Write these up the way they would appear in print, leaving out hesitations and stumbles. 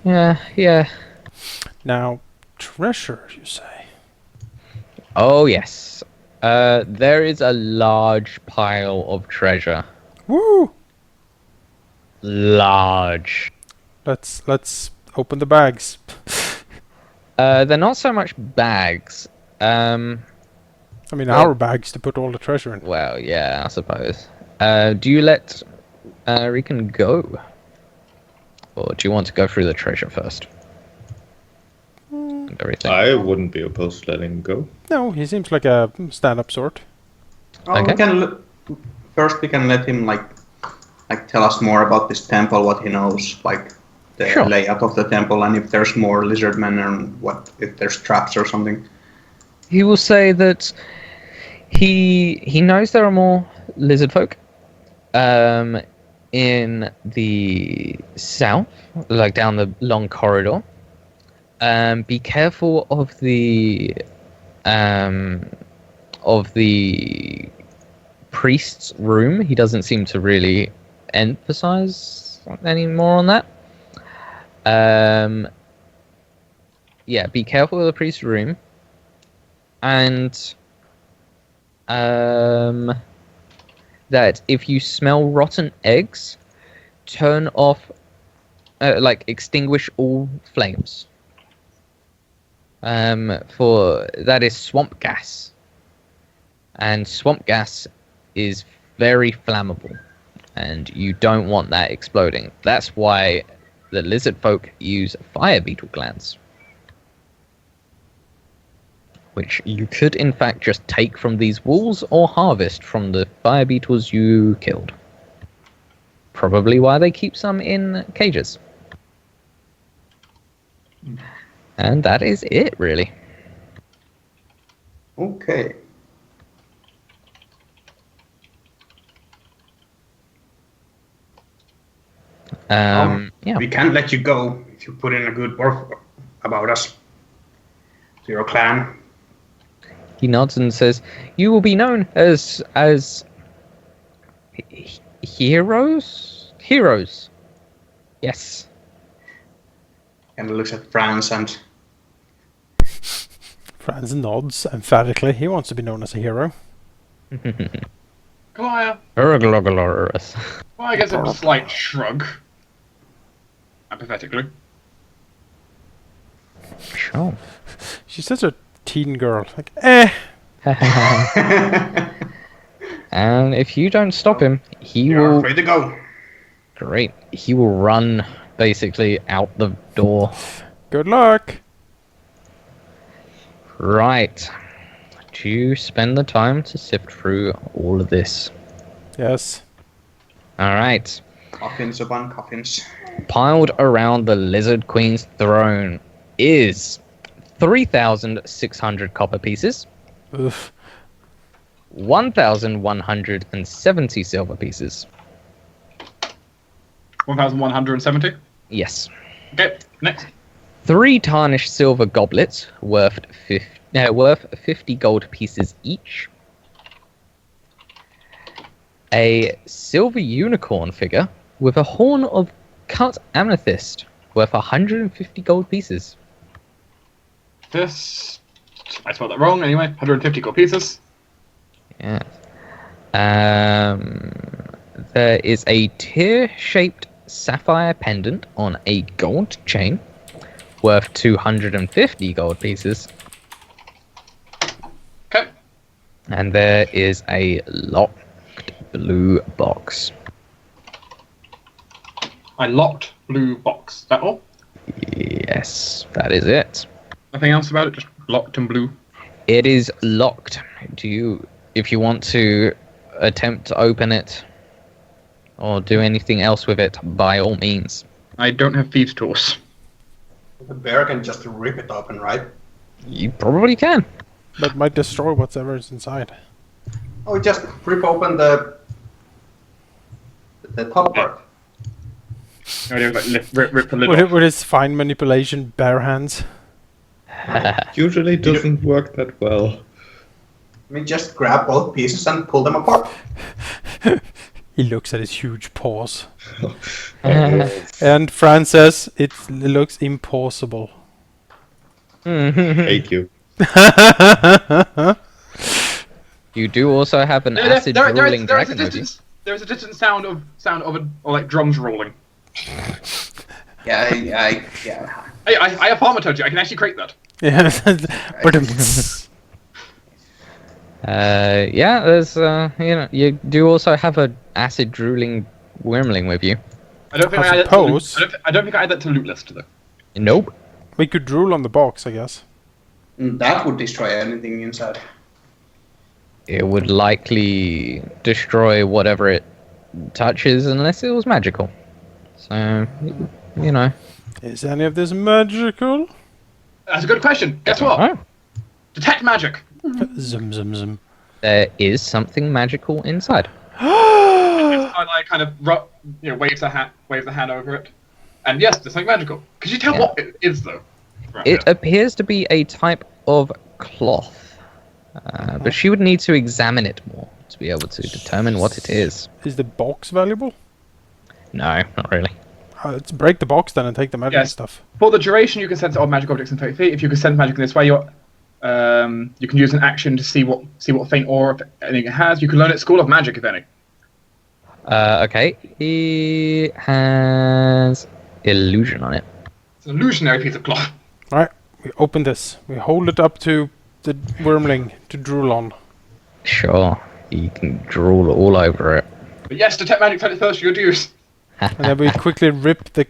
Yeah. Now, treasure, you say? Oh yes. There is a large pile of treasure. Woo! Large. Let's open the bags. They're not so much bags. I mean, Well- our bags to put all the treasure in. Well, yeah, I suppose. Do you let Rican go? Or do you want to go through the treasure first? And everything. I wouldn't be opposed to letting him go. No, he seems like a stand-up sort. Oh, Okay. we can first we can let him like tell us more about this temple, what he knows, like the Sure. layout of the temple, and if there's more lizard men and what if there's traps or something. He will say that he knows there are more lizard folk in the south, like down the long corridor. Be careful of the priest's room. He doesn't seem to really emphasize any more on that. Yeah, be careful of the priest's room. And that if you smell rotten eggs, turn off, extinguish all flames. For that is swamp gas, and swamp gas is very flammable, and you don't want that exploding. That's why the lizard folk use fire beetle glands, which you could in fact just take from these walls or harvest from the fire beetles you killed. Probably why they keep some in cages. And that is it, really. Okay. Yeah. We can't let you go if you put in a good word about us to your clan. He nods and says, "You will be known as heroes. Heroes. Yes." And looks at Franz and Franz nods emphatically. He wants to be known as a hero. Karliah. Urglogolorus. Well, I guess a slight shrug. Apathetically. Sure. She's such a teen girl. Like, eh. And if you don't stop him, he you're will. free to go. Great. He will run basically out the door. Good luck. Right. Do you spend the time to sift through all of this? Yes. All right. Coffins upon coffins. Piled around the Lizard Queen's throne is 3,600 copper pieces, Oof. 1,170 silver pieces. 1,170. Yes. Okay, next. 3 tarnished silver goblets worth 50 gold pieces each. A silver unicorn figure with a horn of cut amethyst worth 150 gold pieces. This. I spelled that wrong anyway. 150 gold pieces. Yeah. There is a tear-shaped sapphire pendant on a gold chain worth 250 gold pieces. Okay. And there is a locked blue box. I locked blue box. Is that all? Yes, that is it. Nothing else about it? Just locked and blue. It is locked. If you want to attempt to open it or do anything else with it, by all means. I don't have thieves' tools. The bear can just rip it open, right? You probably can. But might destroy whatever is inside. Oh, just rip open the top part. No idea, like rip the lid off. With his fine manipulation, bare hands. Usually doesn't work that well. I mean, just grab both pieces and pull them apart. He looks at his huge paws. And Franz says it looks impossible. Hate you. You do also have an acid ruling dragon with you. There's a distant sound of like drums rolling. Yeah. I have thaumaturgy. I can actually create that. Yeah. But Yeah, there's you do also have an acid drooling wormling with you. I don't think I I add suppose. that to I don't think I add that to loot list though. Nope. we could drool on the box, I guess. That would destroy anything inside. It would likely destroy whatever it touches unless it was magical. So, you know. Is any of this magical? That's a good question. Guess what? Oh, Detect magic. Zum zum zum. there is something magical inside. I kind of waves the hand over it, and yes, there's something magical. Could you tell what it is though? Right, It appears to be a type of cloth, but she would need to examine it more to be able to determine what it is. Is the box valuable? No, not really. Let's break the box then and take the magic Yes. stuff. For the duration, you can sense all magic objects in 30 feet. If you can sense magic in this way, you can use an action to see what faint aura if anything it has. You can learn at School of Magic, if any. Okay, he has illusion on it. It's an illusionary piece of cloth. Alright, we open this. We hold it up to the wormling to drool on. Sure, you can drool all over it. But yes, detect magic at its first good use. And then we quickly rip the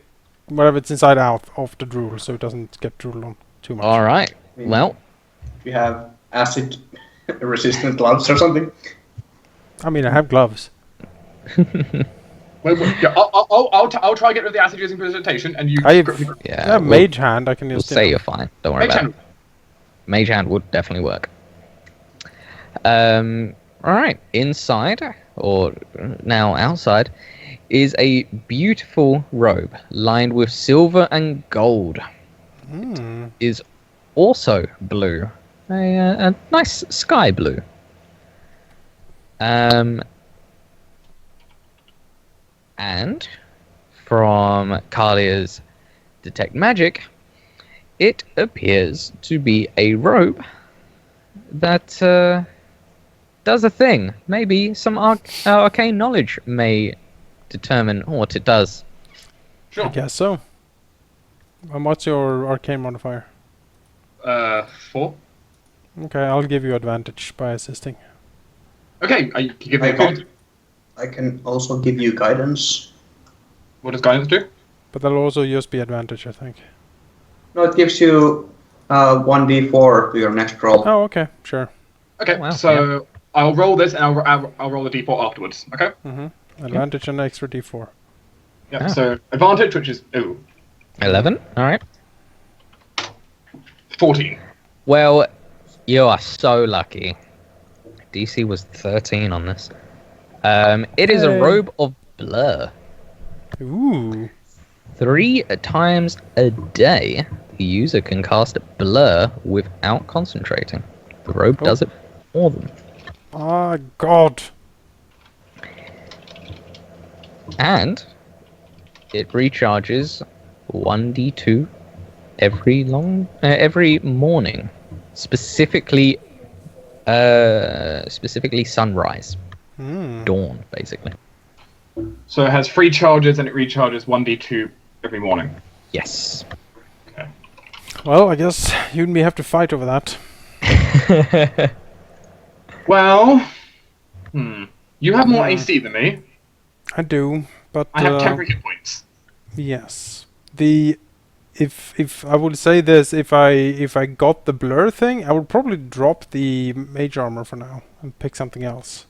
whatever's inside out of the drool so it doesn't get drooled on too much. All right. Well, We have acid resistant gloves or something. I mean, I have gloves. Yeah, I'll try to get rid of the acid using presentation, and you. I have, yeah, I have we'll- mage hand. I can we'll just say you're fine. Don't worry Mage about hand. it. Mage hand would definitely work. All right. Inside, or now outside, is a beautiful robe lined with silver and gold. Is also blue, a nice sky blue. And from Karliah's detect magic, it appears to be a robe that does a thing. Maybe some arcane knowledge may determine what it does. Sure. I guess so. And what's your arcane modifier? 4. Okay, I'll give you advantage by assisting. Okay, you can give me a card. I can also give you guidance. What does guidance do? But that'll also just be advantage, I think. No, it gives you 1d4 to your next roll. Oh, okay, sure. Okay, Wow, so I'll roll this, and I'll roll the d4 afterwards. Okay. Advantage and extra d4. Yeah. Ah. So advantage, which is 11. All right. 14. Well, you are so lucky. DC was 13 on this. It is a Hey. robe of blur. Ooh. 3 times a day, the user can cast blur without concentrating. The robe Oh. does it for them. Ah, God. And it recharges 1d2 every morning, specifically sunrise, dawn, basically. So it has 3 charges, and it recharges 1d2 every morning. Yes. Okay. Well, I guess you and me have to fight over that. Well, you have more AC than me. I do, but I have temporary hit points. yes. If I would say this, if I got the blur thing, I would probably drop the mage armor for now and pick something else.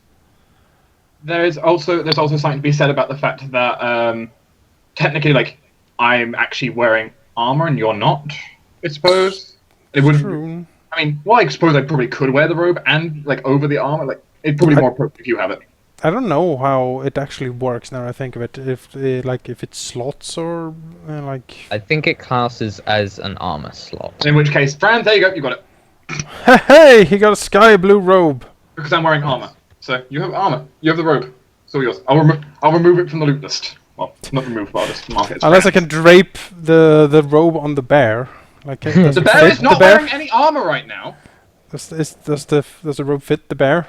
There's also something to be said about the fact that technically, like, I'm actually wearing armor and you're not. I suppose it wouldn't. True. I mean, well, I suppose I probably could wear the robe and like over the armor. Like, it'd probably be more appropriate if you have it. I don't know how it actually works now I think of it. If it's slots or like. I think it classes as an armor slot. In which case, Franz, there you go. You got it. Hey, he got a sky blue robe. Because I'm wearing armor. So you have armor. You have the robe. So yours. I'll remove it from the loot list. Well, not remove, but I'll just mark it. As Unless I scratch. can drape the robe on the bear. Like, does The it bear fit is not the bear? wearing any armor right now. Does the robe fit the bear?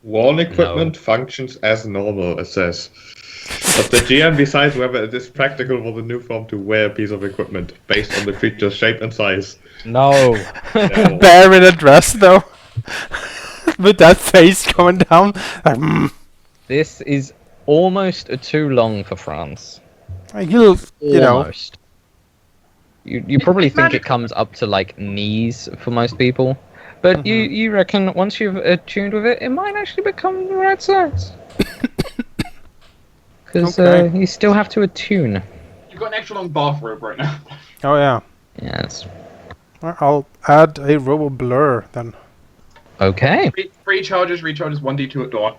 Wall equipment functions as normal, it says. But the GM decides whether it is practical for the new form to wear a piece of equipment based on the creature's shape and size. No. No. Bear in a dress, though. With that face coming down. Like, This is almost too long for Franz. you know. Almost. You probably It's think it magical. comes up to like knees for most people, but you reckon once you've attuned with it, it might actually become the right size. Because Okay. you still have to attune. You've got an extra long bathrobe right now. Oh, yeah. Yes. I'll add a robe of blur then. Okay. Free charges, recharges 1d2 at dawn.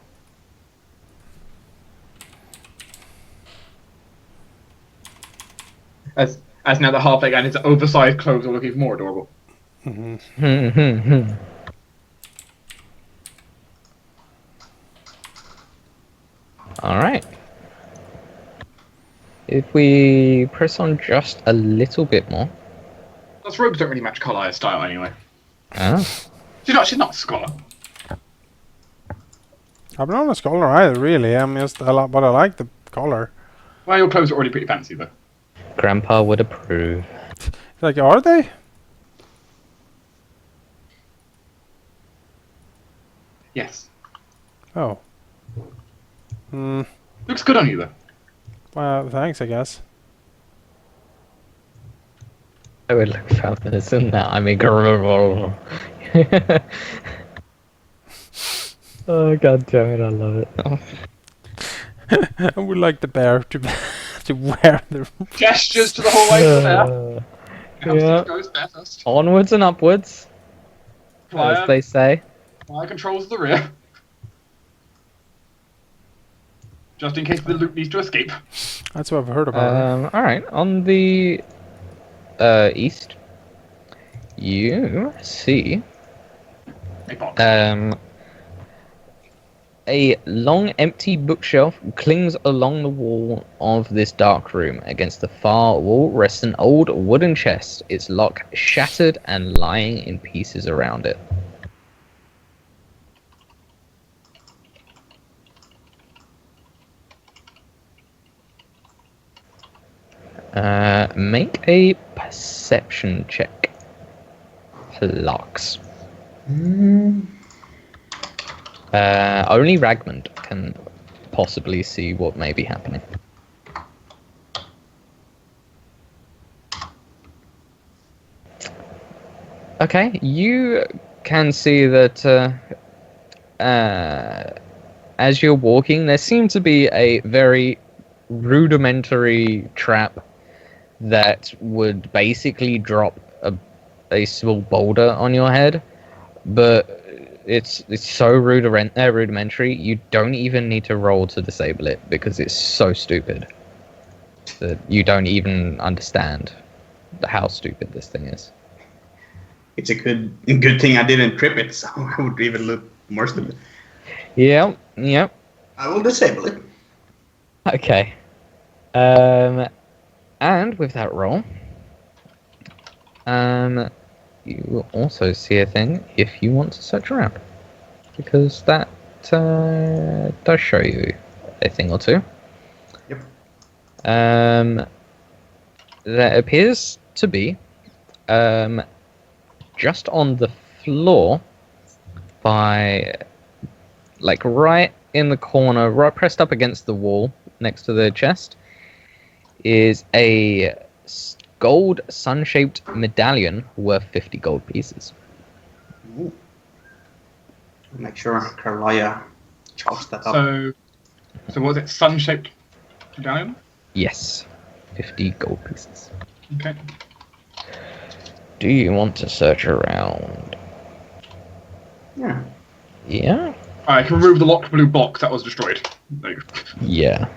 As now the halfling and his oversized clothes will look even more adorable. All right. If we press on just a little bit more. Those robes don't really match Karliah's style anyway. Ah. She's not a scholar. I'm not a scholar either, really. I'm just a lot, but I like the color. Well, your clothes are already pretty fancy though. Grandpa would approve. Like, are they? Yes. Oh. Hmm. Looks good on you though. Well, thanks, I guess. I would look fabulous in that. I mean, oh god damn it! I love it. I would like the bear to to wear the. Gestures to the whole way to there. Yeah. Goes there first. Onwards and upwards, as Karliah, they say. Karliah controls the rear. Just in case the loot needs to escape. That's what I've heard about. All right. On the east, you see A box. a long empty bookshelf clings along the wall of this dark room. Against the far wall rests an old wooden chest, its lock shattered and lying in pieces around it. Make a perception check. Locks. Only Ragmund can possibly see what may be happening. Okay, you can see that as you're walking, there seems to be a very rudimentary trap that would basically drop a small boulder on your head, but it's so rudimentary you don't even need to roll to disable it because it's so stupid that you don't even understand how stupid this thing is. It's a good thing I didn't trip it, so I would even look more stupid. Yep. I will disable it. Okay. And with that roll, you will also see a thing if you want to search around, because that does show you a thing or two. Yep. There appears to be just on the floor by, like, right in the corner, right pressed up against the wall next to the chest, is a gold sun-shaped medallion worth 50 gold pieces. Ooh. Make sure Karliah chops that up. So was it sun-shaped medallion? Yes, 50 gold pieces. Okay. Do you want to search around? Yeah. Yeah? I can remove the locked blue box that was destroyed. There you go. Yeah.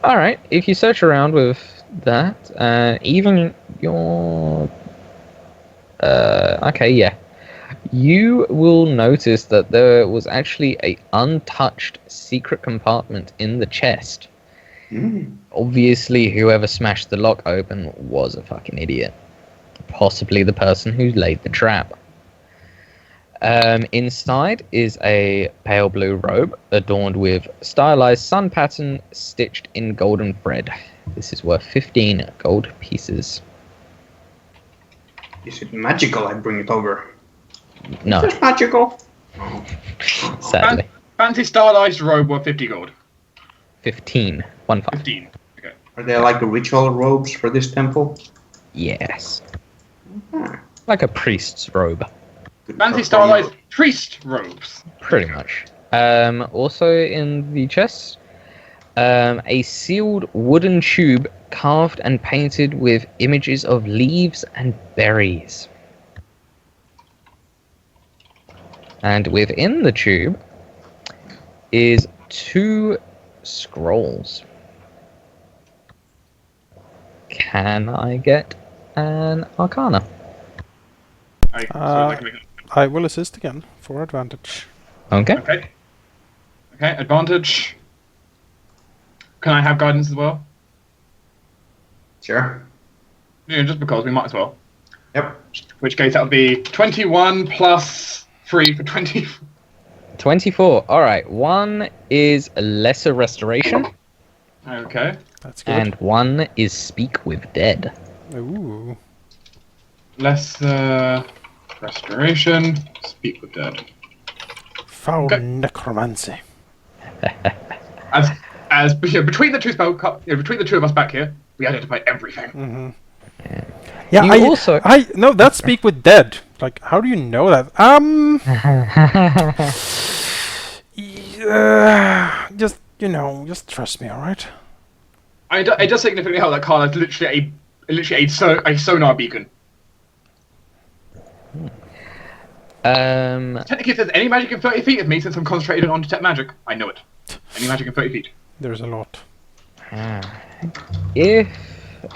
Alright, if you search around with that, even your... okay, yeah. You will notice that there was actually a untouched secret compartment in the chest. Obviously, whoever smashed the lock open was a fucking idiot. Possibly the person who laid the trap. Inside is a pale blue robe adorned with stylized sun pattern stitched in golden thread. This is worth 15 gold pieces. Is it magical? I bring it over. No, It's magical. sadly. Fancy stylized robe worth 50 gold. 15. 1 5. 15. Okay. Are there like ritual robes for this temple? Yes. Hmm. Like a priest's robe. Good Fancy for- stylized priest robes. Pretty much. Also in the chest, a sealed wooden tube carved and painted with images of leaves and berries. And within the tube is 2 scrolls. Can I get an Arcana? I will assist again for advantage. Okay. Okay. Okay, advantage. Can I have guidance as well? Sure. Yeah, just because we might as well. Yep. Which case that would be 21 plus 3 for 20. 24. Alright, 1 is lesser restoration, Okay. That's good. and 1 is speak with dead. Ooh. Less restoration. Speak with dead. Foul Okay. necromancy. As between the two between the two of us back here, we identify everything. Mm-hmm. Yeah, You also- no, that's speak with dead. Like, how do you know that? Just, just trust me, alright? It does significantly help that Karliah is literally a sonar beacon. Technically, if there's any magic in 30 feet of me, since I'm concentrated on detect magic, I know it. Any magic in 30 feet. There's a lot. If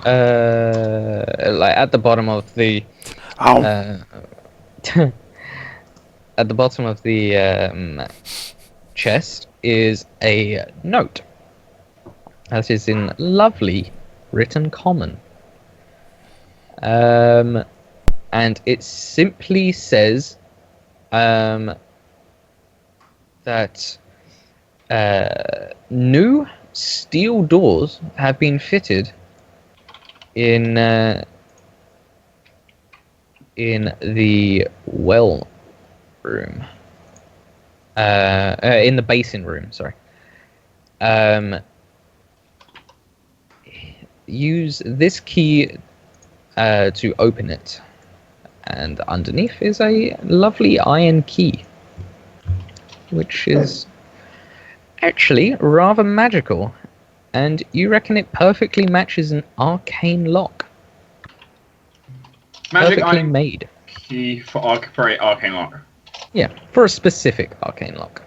like at the bottom of the Ow! at the bottom of the chest is a note that is in lovely written common, and it simply says that new steel doors have been fitted in the well room, in the basin room. Sorry. Use this key to open it, and underneath is a lovely iron key, which is actually rather magical, and you reckon it perfectly matches an arcane lock. Magic Perfectly iron made. key for a arcane lock. Yeah, for a specific arcane lock.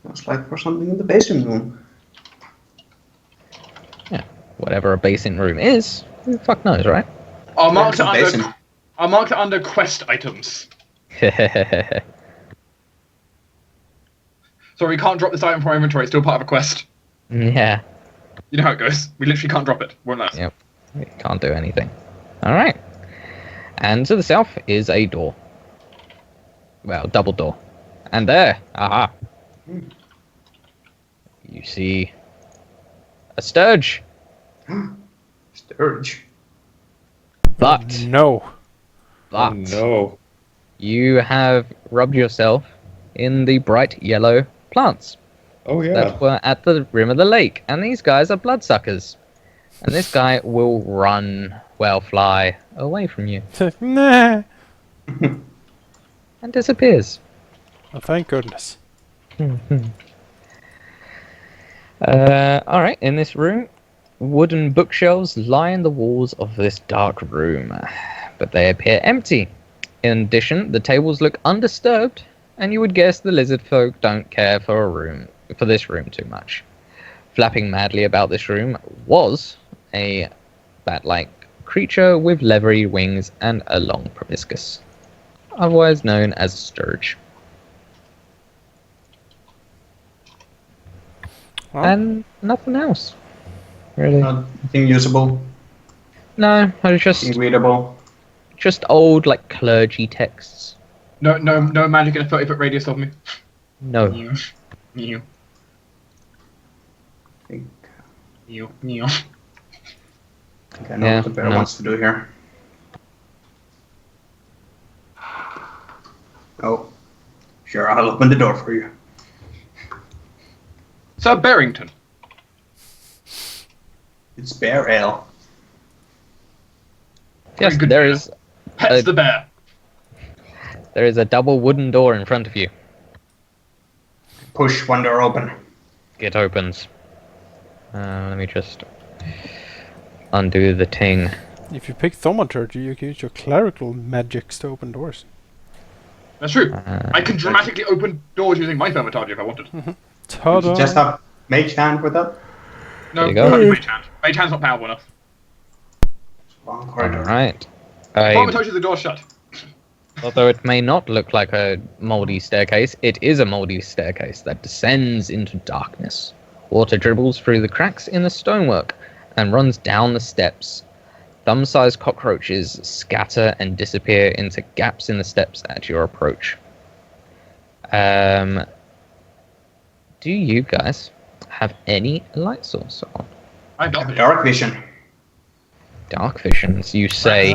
Sounds like for something in the basement room. Yeah, whatever a basin room is, who the fuck knows, right? I'll mark it There's a basin. under. I'll mark it under quest items. So we can't drop this item from our inventory. It's still part of a quest. Yeah, You know how it goes. We literally can't drop it. Won't last. yep. We can't do anything. Alright. And to the south is a door. Well, double door. And there, aha. You see a sturge. Sturge. But, No. but, Oh, no. you have rubbed yourself in the bright yellow plants Oh, yeah. that were at the rim of the lake. And these guys are bloodsuckers. And this guy will fly away from you Nah. and disappears. Oh, thank goodness. Alright, in this room, wooden bookshelves line the walls of this dark room, but they appear empty. In addition, the tables look undisturbed, and you would guess the lizard folk don't care for this room too much. Flapping madly about this room was a bat-like creature with leathery wings and a long proboscis. otherwise known as a sturge. Well, And nothing else, really. Nothing usable, No, I was nothing readable. just old like clergy texts. No magic in a 30-foot radius of me. No. Mew. Mew. I Mew. Mew. think I know Yeah, what the bear no. wants to do here. Oh, sure, I'll open the door for you. Sir Barrington. It's bear ale. Yes, good there bear. is Pets the bear. there is a double wooden door in front of you. Push one door open. It opens. Let me just undo the ting. if you pick Thaumaturgy, you can use your clerical magics to open doors. That's true. I can dramatically open doors using my thaumaturgy if I wanted. You Ta-da! just have mage hand with that. No, There you go. can't use Mage Hand. Mage Hand's not powerful enough. Long corridor. Alright. Thaumaturgy, the door's shut. Although it may not look like a mouldy staircase, it is a mouldy staircase that descends into darkness. Water dribbles through the cracks in the stonework and runs down the steps. Thumb-sized cockroaches scatter and disappear into gaps in the steps at your approach. Do you guys have any light source on? I got it. Dark vision. Dark visions, you say.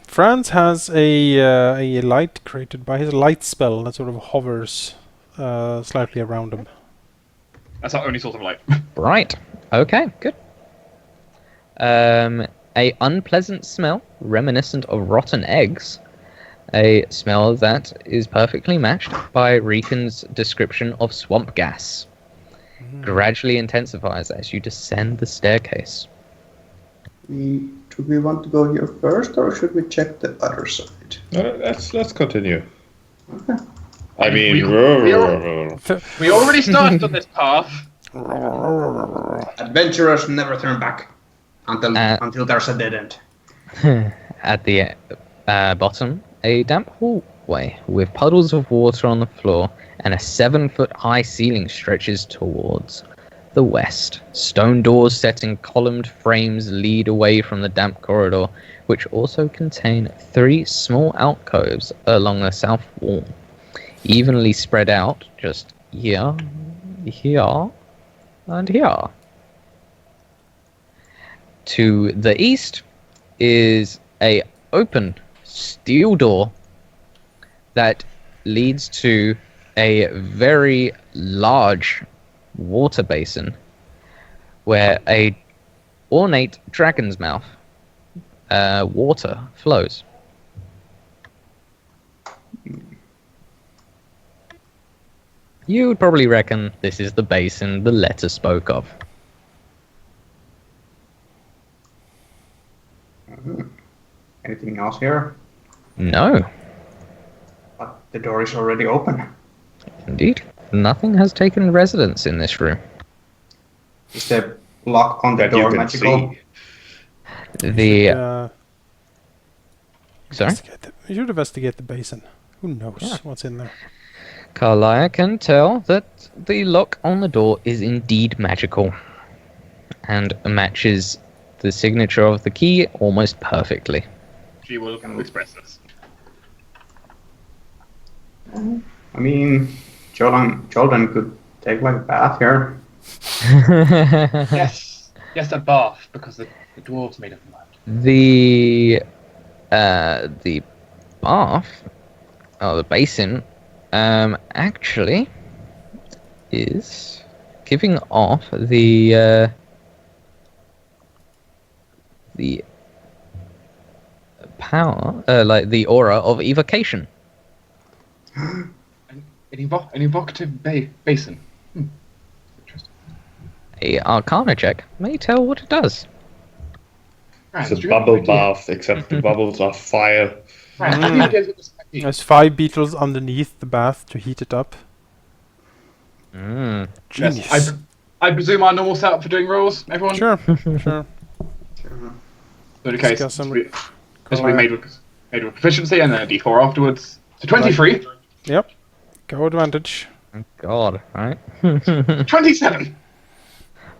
Franz has a light created by his light spell that sort of hovers slightly around him. That's our only source of light. Right. Okay, good. A unpleasant smell reminiscent of rotten eggs. A smell that is perfectly matched by Riken's description of swamp gas. Gradually intensifies as you descend the staircase. Do we want to go here first, or should we check the other side? Let's continue. Okay. I mean, We already started on this path. Adventurers never turn back until there's a dead end. At the bottom, a damp hallway with puddles of water on the floor and a 7-foot-high ceiling stretches towards the west. Stone doors set in columned frames lead away from the damp corridor, which also contain 3 small alcoves along the south wall, evenly spread out just here, here, and here. To the east is a open steel door that leads to a very large water basin where a ornate dragon's mouth water flows. You would probably reckon this is the basin the letter spoke of. Anything else here? No, But the door is already open. indeed. Nothing has taken residence in this room. Is the lock on the that you door can magical? see. The sorry, You should investigate the basin. Who knows Yeah. what's in there? Karliah can tell that the lock on the door is indeed magical and matches the signature of the key almost perfectly. She will express this. I mean, Jolgan could take like a bath here. Yes. Yes, a bath, because the dwarves made of mud. The bath, or the basin, actually is giving off the power, like the aura of evocation. An evocative basin. Interesting. A Arcana check may tell what it does. Franz, It's do a you have bubble an idea? bath, except the bubbles are fire. Franz, do you have ideas what this might be? There's 5 beetles underneath the bath to heat it up. Mm. Genius. Yes, I presume our normal setup for doing rolls, everyone? Sure, sure. So in case, Discuss this some will be made with proficiency and then a d4 afterwards. So 23. Yep. Go advantage. God, right? 27.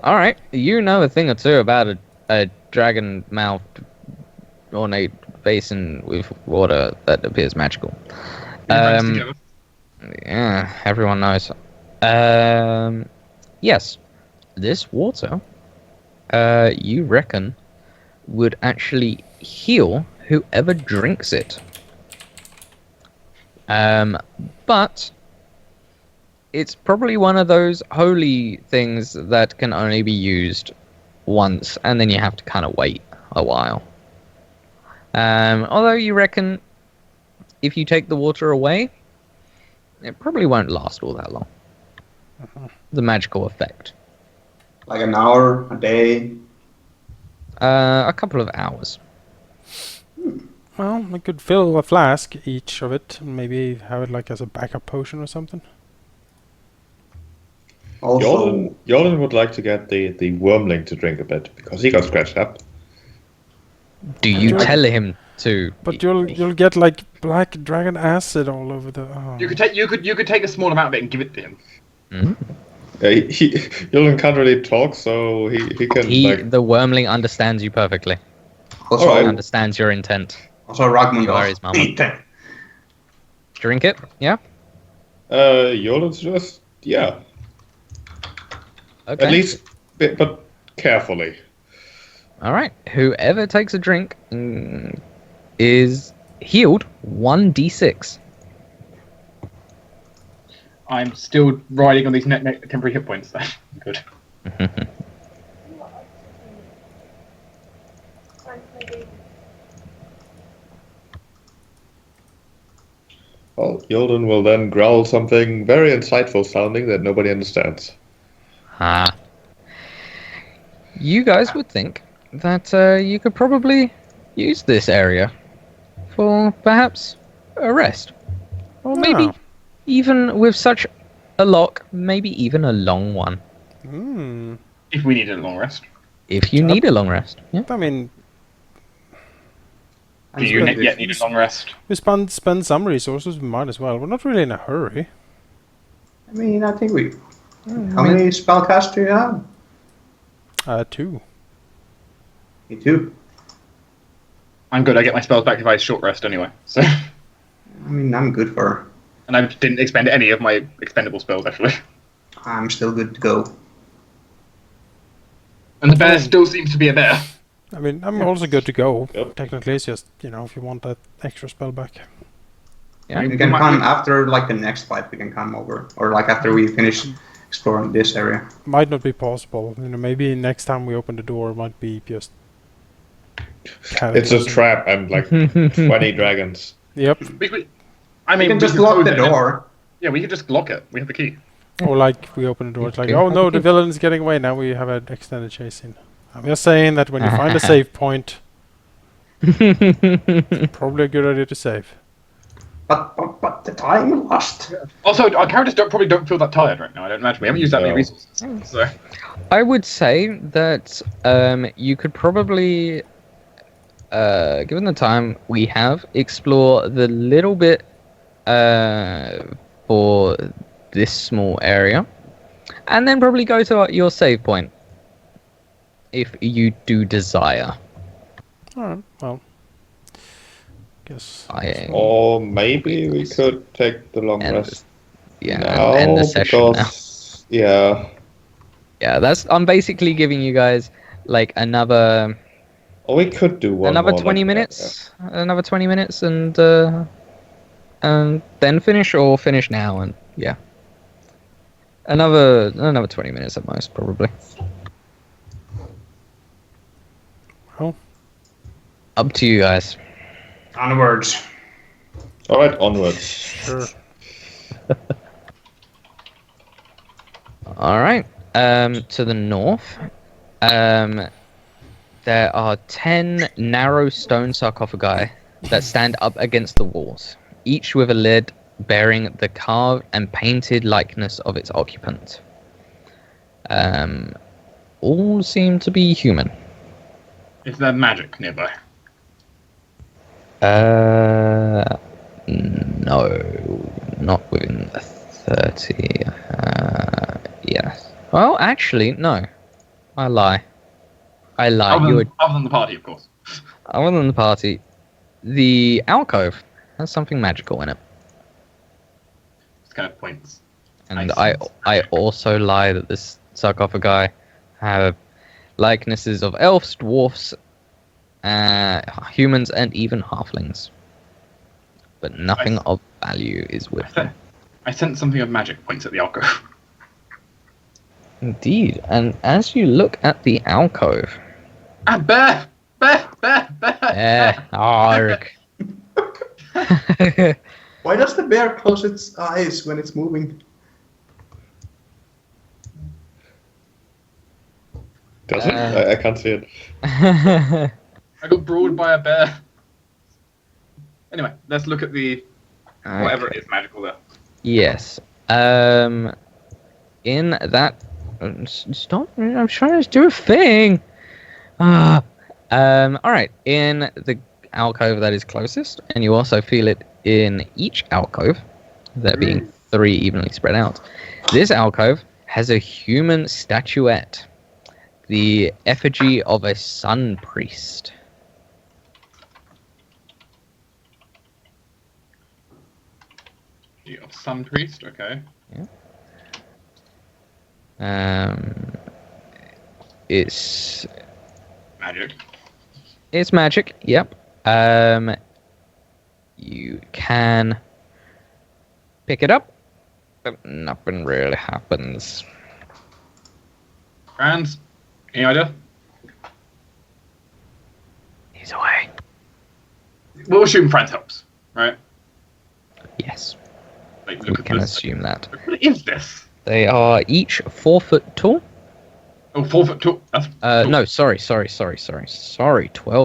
All right, you know a thing or two about a dragon-mouthed ornate basin with water that appears magical. Friends together. Yeah, everyone knows. Yes, this water, you reckon, would actually heal whoever drinks it. But it's probably one of those holy things that can only be used once, and then you have to kind of wait a while. Although you reckon if you take the water away, it probably won't last all that long. The magical effect. Like an hour, a day. A couple of hours. Well, I could fill a flask each of it, and maybe have it like as a backup potion or something. Also, Jolgan would like to get the wormling to drink a bit because he got scratched up. Do you tell him to? But you'll get like black dragon acid all over the. Oh. You could take a small amount of it and give it to him. Jolgan can't really talk, so he can. The wormling understands you perfectly. also, Alright. Understands your intent. also Ragmund You are his mama. eat it. Drink it, yeah. Jolgan's just Okay. at least, but carefully. All right. Whoever takes a drink is healed 1d6. I'm still riding on these net temporary hit points. Then good. Well, Jolgan will then growl something very insightful sounding that nobody understands. You guys would think that you could probably use this area for perhaps a rest. Or maybe even with such a lock, maybe even a long one. If we need a long rest. If you need a long rest. Yeah. I mean, Do you yet need a long rest? we spend some resources. We might as well. We're not really in a hurry. I mean, I think we. How many spellcasts do you have? 2. Me too. I'm good. I get my spells back if I short rest anyway. So, I mean, I'm good for. and I didn't expend any of my expendable spells actually. I'm still good to go. And the bear still seems to be a bear. I mean, I'm also good to go. Yep. Technically, it's just, if you want that extra spell back. Yeah. We can come after like the next fight. We can come over, or like after we finish exploring this area. Might not be possible. Maybe next time we open the door, it might be just. It's a trap and like 20 dragons. Yep. I mean, We can just could lock close the it. door. Yeah, we could just lock it. We have the key. Or like we open the door, it's like, oh no, the villain's getting away. Now we have an extended chase scene. I'm just saying that when you find a save point, probably a good idea to save. But the time lost. Also, our characters probably don't feel that tired right now. I don't imagine we haven't used that many resources. So, I would say that you could probably, given the time we have, explore the little bit for this small area, and then probably go to your save point if you do desire. Alright, well. Guess. Or maybe we could take the long rest. Yeah, now, and end the session because, Yeah. Yeah, I'm basically giving you guys like another. Or we could do one another more 20 like minutes. Another 20 minutes, and then finish or finish now, and yeah. Another 20 minutes at most, probably. Well. Up to you guys. Onwards. Alright, onwards. Sure. Alright. To the north, there are 10 narrow stone sarcophagi that stand up against the walls, each with a lid bearing the carved and painted likeness of its occupant. All seem to be human. is there magic nearby? No, not within 30. Yes. Well, actually, no. I lie. Other than the party, of course. Other than the party, the alcove has something magical in it. It's kind of points. And I also lie that this sarcophagi have likenesses of elves, dwarfs, humans, and even halflings. But nothing of value is with them. I sense something of magic points at the alcove. Indeed, and as you look at the alcove... Bear! Arg. Why does the bear close its eyes when it's moving? Does it? I can't see it. I got brawled by a bear. Anyway, let's look at the whatever it is magical there. Yes. In that... Stop. I'm trying to do a thing. Alright. In the alcove that is closest, and you also feel it in each alcove, there being 3 evenly spread out, this alcove has a human statuette. The effigy of a sun priest. Of sun priest, okay. Yeah. It's Magic. It's magic. Yep. You can pick it up, but nothing really happens. Franz, any idea? He's away. We'll assume Franz helps, right? Yes. Like, We look at can this. assume that. What is this? They are each 4 foot tall. Oh, 4 foot tall. That's tall. No, sorry. 12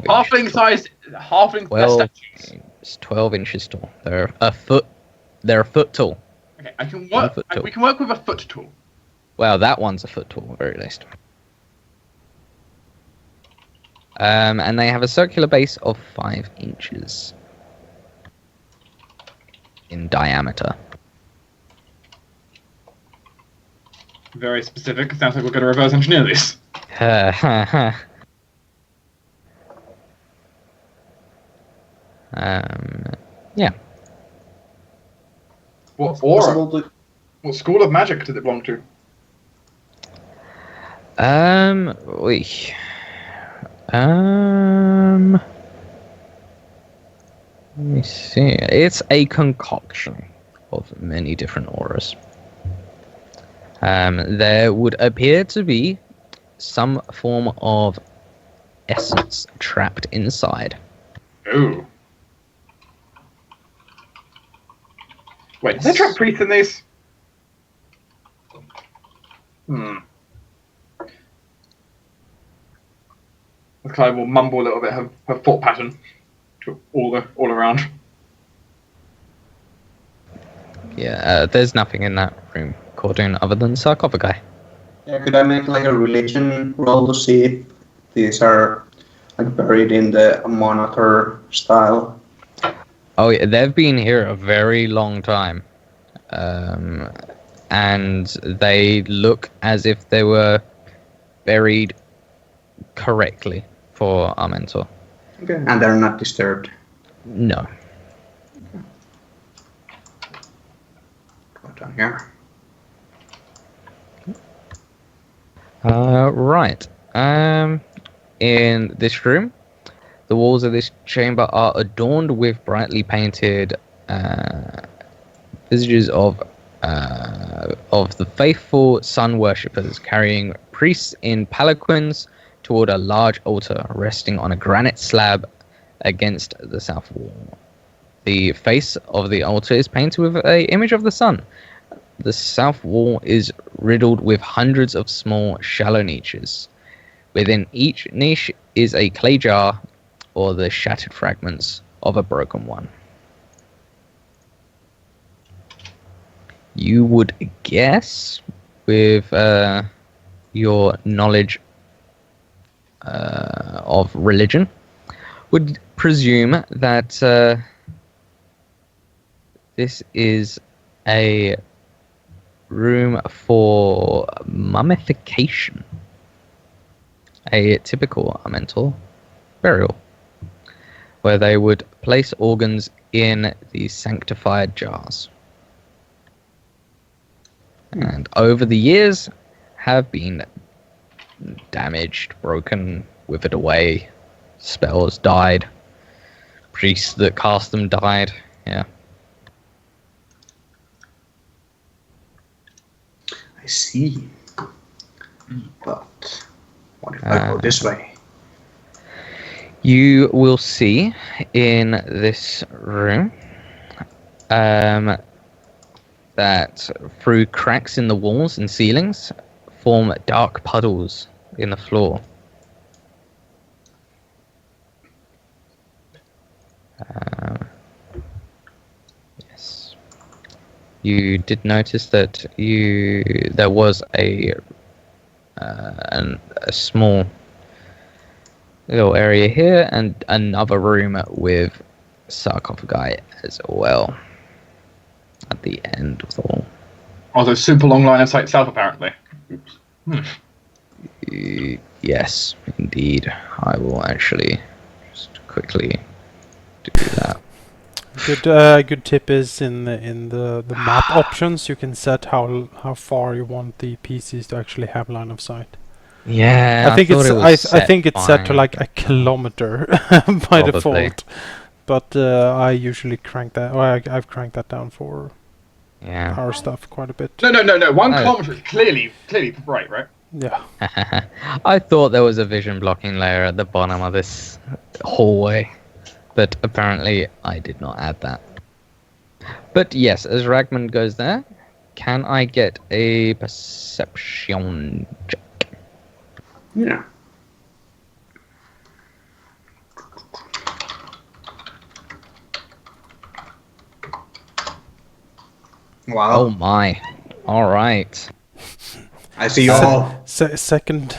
Halfling inches tall. sized halfling 12, statues. it's 12 inches tall. They're a foot tall. Okay, I can 1 work. foot tall. We can work with a foot tall. Well, that one's a foot tall, at very least. And they have a circular base of 5 inches in diameter. Very specific. Sounds like we're going to reverse engineer this. Yeah. What It's aura? possible to- What school of magic does it belong to? We. Let me see. It's a concoction of many different auras. There would appear to be some form of essence trapped inside. Ooh. Wait, did they trap priests in these? Clive will mumble a little bit her thought pattern to all around. Yeah, there's nothing in that room, Cordun, other than sarcophagi. Yeah, could I make like a religion roll to see if these are like buried in the monitor style? Oh, yeah, they've been here a very long time. And they look as if they were buried correctly for our mentor. Okay. And they're not disturbed. No. Go down here. Right. In this room, the walls of this chamber are adorned with brightly painted visages of the faithful sun worshippers carrying priests in palanquins toward a large altar resting on a granite slab against the south wall. The face of the altar is painted with an image of the sun. The south wall is riddled with hundreds of small, shallow niches. Within each niche is a clay jar or the shattered fragments of a broken one. You would guess, with your knowledge of religion, would presume that This is a room for mummification. A typical mental burial, where they would place organs in these sanctified jars. And over the years have been damaged, broken, withered away, spells died, priests that cast them died. Yeah. I see. But what if I go this way? You will see in this room that through cracks in the walls and ceilings form dark puddles in the floor. Yes. You did notice that there was a small little area here and another room with sarcophagi as well at the end of the wall. Also, super long line of sight south, apparently. Oops. Yes, indeed. I will actually just quickly do that. Good tip is in the map options you can set how far you want the PCs to actually have line of sight. Yeah, I think it's set to fine. like a kilometer by default, but I usually crank that. Or I've cranked that down for our stuff quite a bit. No. 1 kilometer is clearly right? Yeah. I thought there was a vision blocking layer at the bottom of this hallway, but apparently I did not add that. But yes, as Ragmund goes there, can I get a perception check? Yeah. Wow. Oh my. Alright. I see you all. Second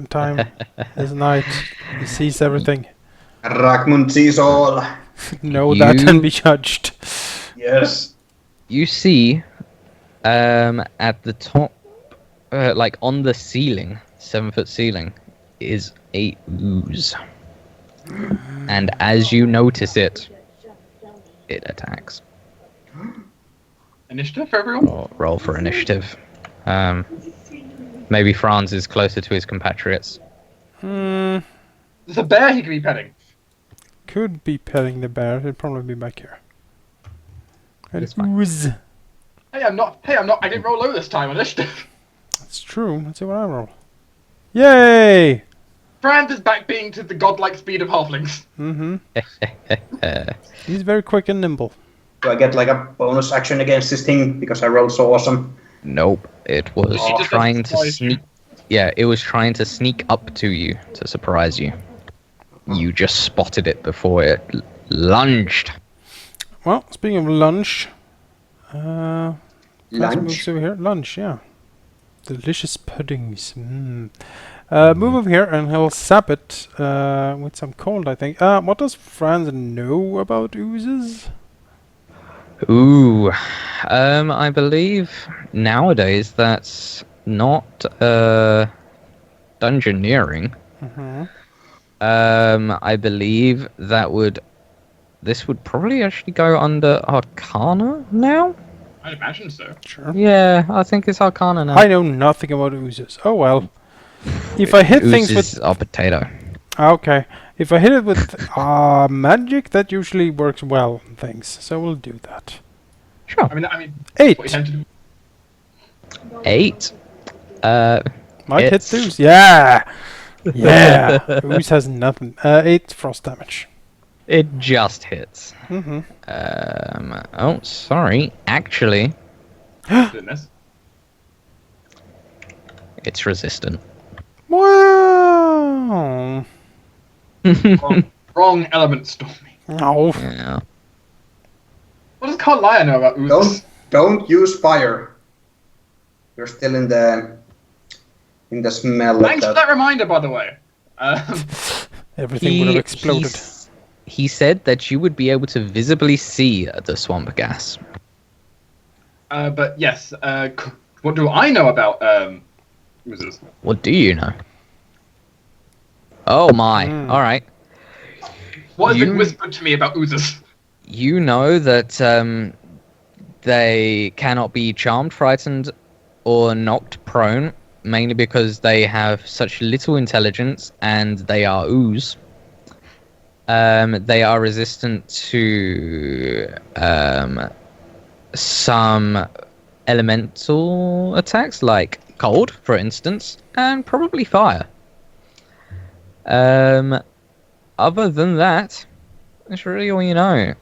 time this night. He sees everything. Ragmund sees all. Know that and be judged. Yes. You see, at the top, like on the ceiling, 7-foot ceiling, is a ooze. And as you notice it, it attacks. Initiative for everyone? Roll for initiative. Maybe Franz is closer to his compatriots. There's a bear he could be petting. Could be petting the bear. It'd probably be back here. It's fine. Ooze. Hey, I'm not. I didn't roll low this time on initiative. That's true. Let's see what I roll. Yay! Franz is back being to the godlike speed of halflings. He's very quick and nimble. Do I get like a bonus action against this thing because I rolled so awesome? Nope. It was He just trying to surprised you. sneak. Yeah, it was trying to sneak up to you to surprise you. You just spotted it before it lunged. Well, speaking of lunch, let's move Lunch. over here. Lunch, yeah. Delicious puddings. Move over here and he'll sap it with some cold, I think. What does Franz know about oozes? Ooh, I believe nowadays that's not dungeoneering. I believe this would probably actually go under Arcana now. I'd imagine so. Sure. Yeah, I think it's Arcana now. I know nothing about oozes. Oh well. If I hit things with... Oozes are potato. Okay. If I hit it with magic, that usually works well on things. So we'll do that. Sure. I mean, 8. what you tend to do. 8. Might hit hits. those. Yeah! Yeah! Ooze has nothing. 8 frost damage. It just hits. Oh, sorry. Actually, Goodness. it's resistant. Wow! Wrong element storming. No. Yeah. What does Karliah know about oozes? Don't use fire. You're still in the smell Thanks of for that reminder, by the way. Everything would have exploded. he said that you would be able to visibly see the swamp gas. But yes, what do I know about oozes? What do you know? Oh my! All right. What has been whispered to me about oozes? You know that they cannot be charmed, frightened, or knocked prone, mainly because they have such little intelligence and they are ooze. They are resistant to some elemental attacks, like cold, for instance, and probably fire. Other than that, that's really all you know.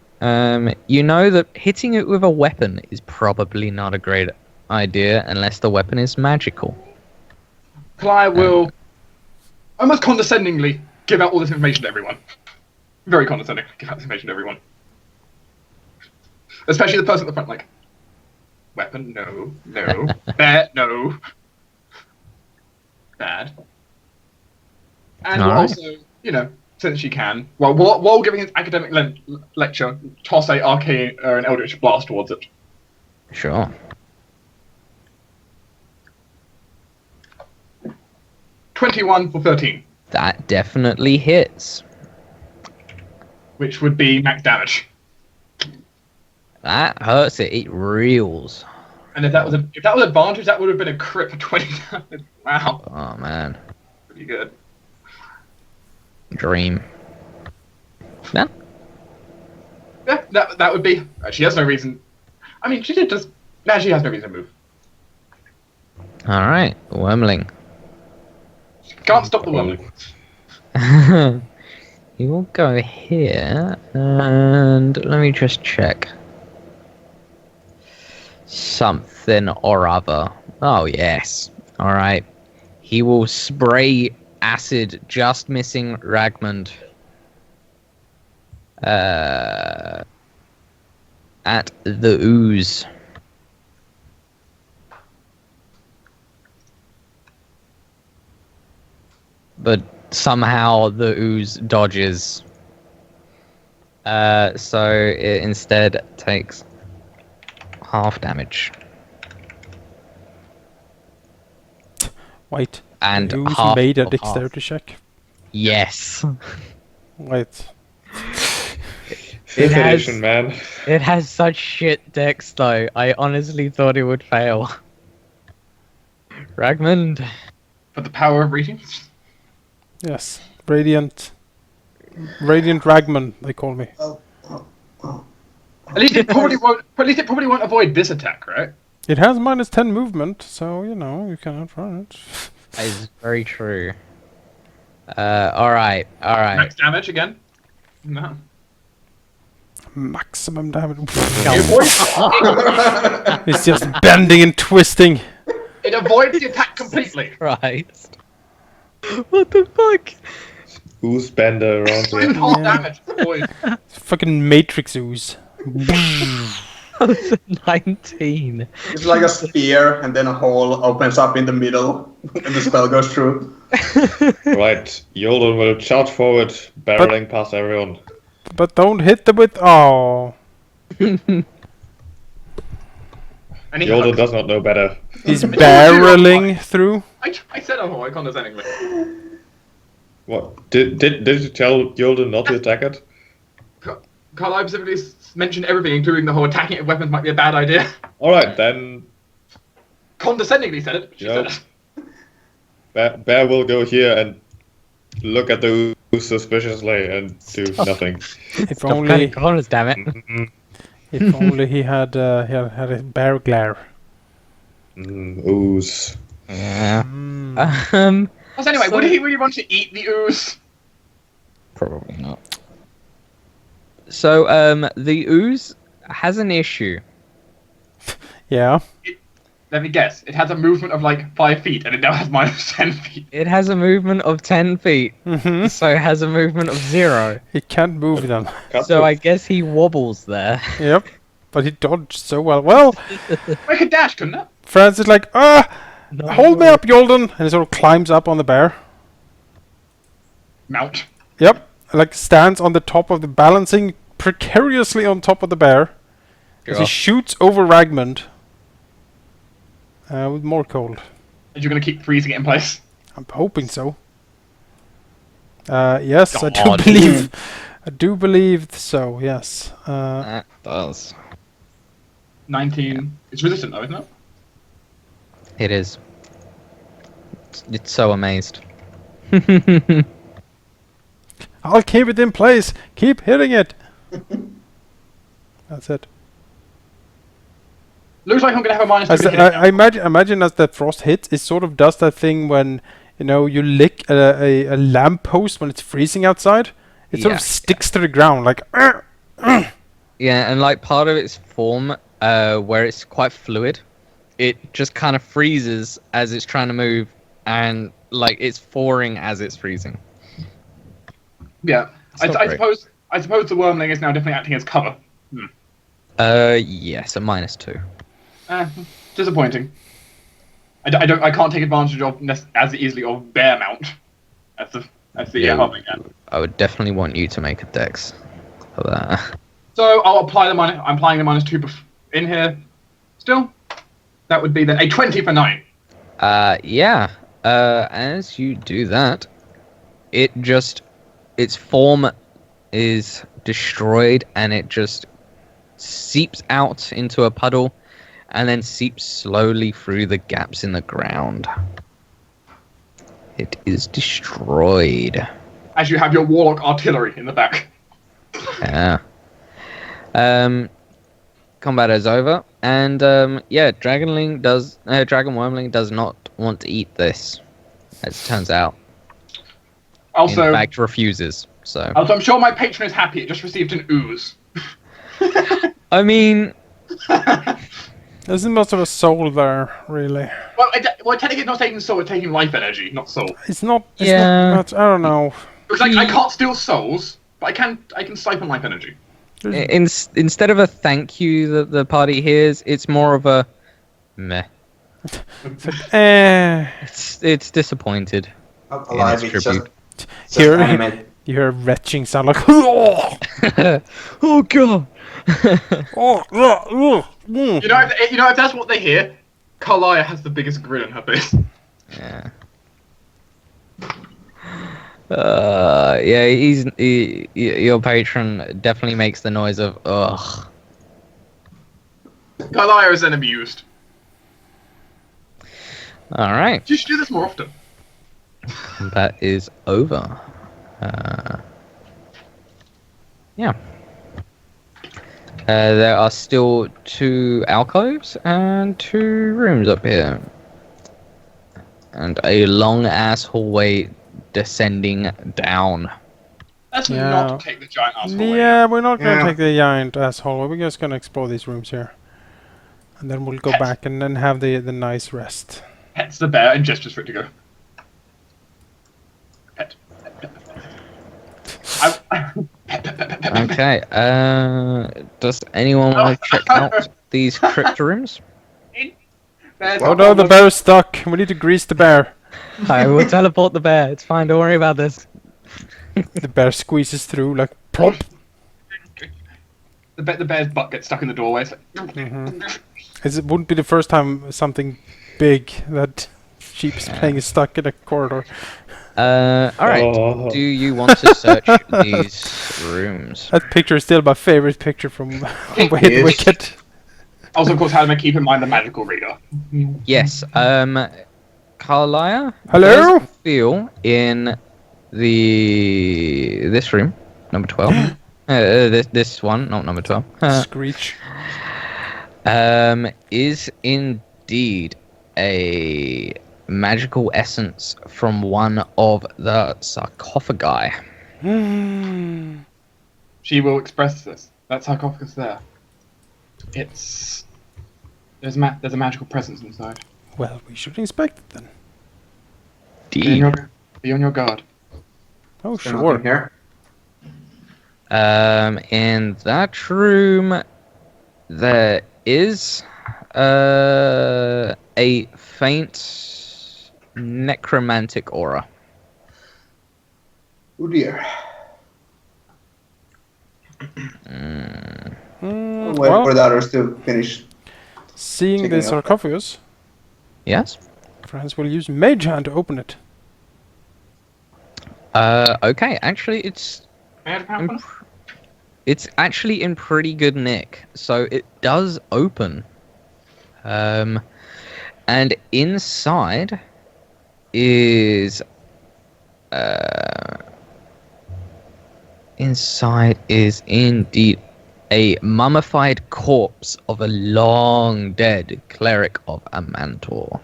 You know that hitting it with a weapon is probably not a great idea unless the weapon is magical. Karliah will almost condescendingly give out all this information to everyone. Very condescending. Give out this information to everyone. Especially the person at the front, like, weapon, no. Bear, no. Bad. And will also, you know, since she can, while giving his academic lecture, toss a arcane or an eldritch blast towards it. Sure. 21 for 13. That definitely hits. Which would be max damage. That hurts it. It reels. And if that was advantage, that would have been a crit for 20 damage. Wow. Oh man. Pretty good. Dream. Yeah. Yeah, that would be. She has no reason. I mean, she did just. Now she has no reason to move. All right, Wormling. Can't stop the wormling. You will go here, and let me just check. Something or other. Oh, yes. Alright. He will spray acid, just missing Ragmund. At the ooze. But somehow the ooze dodges. So it instead takes half damage. Wait. And Who's half made a of dexterity half. check? Yes. Wait. Fifth edition, man. It has such shit dex though. I honestly thought it would fail. Ragmund. For the power of reading. Yes. Radiant Ragmund, they call me. At least it probably won't avoid this attack, right? It has minus 10 movement, so you know you can outrun it. That is very true. Alright. Max damage again? No. Maximum damage. It avoids, It's just bending and twisting. it avoids the attack completely. Christ. What the fuck? Who's bender around It's not even here? half Yeah. damage. Avoid. Fucking Matrix ooze. That was a 19. It's like a spear, and then a hole opens up in the middle, and the spell goes through. Right, Jolgan will charge forward, barreling past everyone. But don't hit them with. Oh. And he Jolgan does not know better. He's barreling through. I said avoid condescendingly. What? Did you tell Jolgan not to attack it? Karliah specifically mentioned everything, including the whole attacking it with weapons might be a bad idea. Alright, then Condescendingly said it. She Yep. said it. Bear will go here and look at the ooze suspiciously and do nothing. If Stop only. cutting corners, damn it. If only he had a bear glare. Ooze. Yeah. Mm. So anyway, So- would he really want to eat the ooze? Probably not. So, the ooze has an issue. Yeah. Let me guess. It has a movement of like 5 feet, and it now has minus 10 feet. It has a movement of 10 feet, Mm-hmm. so it has a movement of 0. He can't move them. So I guess he wobbles there. Yep. But he dodged so well. Well, I could dash, couldn't it? Franz is like, No. hold me up, Jolgan! And he sort of climbs up on the bear. Mount. Yep. like stands on the top of the balancing precariously on top of the bear as he Sure. shoots over Ragmund with more cold. And you're going to keep freezing it in place. I'm hoping so. Yes, I do God. believe. I do believe so. Yes. That does. 19. It's resistant though, isn't it? It is. It's so amazed. I'll keep it in place. Keep hitting it. That's it. Looks like I'm going to have a minus 2 As to hit I it now. imagine as that frost hits, it sort of does that thing when you lick a lamppost when it's freezing outside. It sort of Yeah, sticks to the ground like. Yeah, and like part of its form, where it's quite fluid, it just kind of freezes as it's trying to move, and like it's thawing as it's freezing. Yeah. It's not great. I suppose the wormling is now definitely acting as cover. Yes, a -2. Disappointing. I can't take advantage of as easily of bear mount as the halfling can. I would definitely want you to make a dex for that. So I'll apply the minus. I'm applying the -2 in here. Still, that would be then a 20 for 9. Yeah. As you do that, its form is destroyed, and it just seeps out into a puddle, and then seeps slowly through the gaps in the ground. It is destroyed. As you have your warlock artillery in the back. Yeah. Combat is over, and Dragon Wormling does not want to eat this, as it turns out. Also, In fact, refuses. So. I'm sure my patron is happy. It just received an ooze. I mean, There's much of a soul there, really. Well, technically it's not taking soul, it's taking life energy, not soul. It's not. It's Yeah. not much. I don't know. Because I can't steal souls, but I can siphon life energy. instead of a thank you that the party hears, it's more of a meh. It's disappointed. Alive, its it's tribute. just Here- animate. You hear a retching sound like. Oh, Oh god. mm. You know if that's what they hear, Karliah has the biggest grin on her face. Yeah. Your patron definitely makes the noise of ugh. Karliah is then amused. All right, You should do this more often. that is over. Yeah. There are still 2 alcoves and 2 rooms up here, and a long ass hallway descending down. Let's Yeah. not take the giant asshole. Yeah, we're not gonna Yeah. take the giant asshole. We're just gonna explore these rooms here, and then we'll go Pets. back and then have the nice rest. Pets the bear and gestures for it to go. Pet. Okay. Does anyone want to check out these crypt rooms? Bear's Oh not no, the almost- bear's stuck. We need to grease the bear. I will teleport the bear. It's fine. Don't worry about this. The bear squeezes through like plop. The bear's butt gets stuck in the doorway. It's like, It wouldn't be the first time something big that sheep's playing is stuck in a corridor. All right. Oh. Do you want to search these rooms? That picture is still my favorite picture from Way the is. Wicked. Also, of course, Halldamir, keep in mind the magical reader. Yes. Karliah. Hello? does feel in this room, number 12. This one, not number 12. Screech. Is indeed a magical essence from one of the sarcophagi. She will express this. That sarcophagus there. There's a magical presence inside. Well, we should inspect it then. Be on your guard. Oh, Is there sure. nothing here? In that room, there is a faint necromantic aura. Oh dear. Wait Well, for the others to finish. seeing the checking out. sarcophagus, Yes. Franz will use Mage Hand to open it. Okay. Actually, it's actually in pretty good nick, so it does open. And inside is indeed a mummified corpse of a long dead cleric of Amantor.